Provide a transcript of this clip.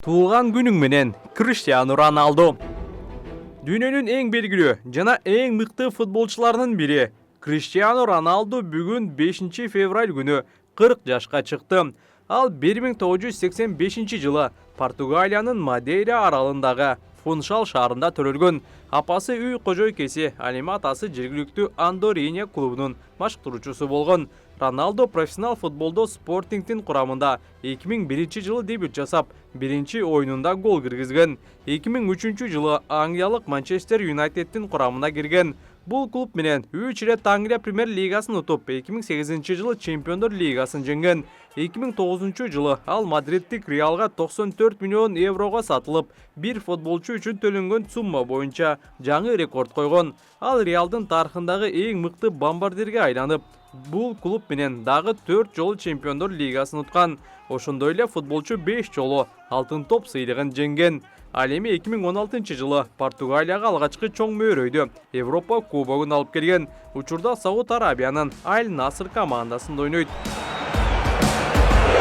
Tuğulgan günüң менен Cristiano Ronaldo. Dünyanın en belgili jana en mıқты futbolçularının biri Cristiano Ronaldo bugün 5 fevral günü 40 yaşka çıktı. Al 1985 жылы Portugaliyanın Madeira aralındağı Funchal şahrında төрөлгөн. Apası үй кожойкеси, алеме атасы жергиликтүү Andorinha клубунун башкаруучусу болгон. Ronaldo profesyonel futbolda Sporting'in kuramında 2001 жылы debüt жасап, birinci oyununda gol kirgizgen. 2003 жылы Angliyalık Manchester United'in kuramına girgen. Бұл клуб менен 3 рет Angliya Premier Ligaсын утуп, 2008 жылы Чемпиондор Лигасын жеңген. 2009 жылы ал Мадридтик Реалга 94 миллион еврого сатылып, bir futbolçu үчүн төлөнгөн сумма боюнча жаңы рекорд койгон. Ал Реалдын тарыхындагы эң мыкты бомбардирге айланып, бул клуб менен дагы 4 жолу Чемпиондор Лигасын уткан. Ошондой эле футболчу 5 жолу алтын топ сыйлыгын жеңген. Ал эми 2016 жылы Португалияга алгачкы чоң мөөрөйдү Европа кубогун алып келген. Учурда Сауд Арабиянын Аль Наср командасында ойнойт.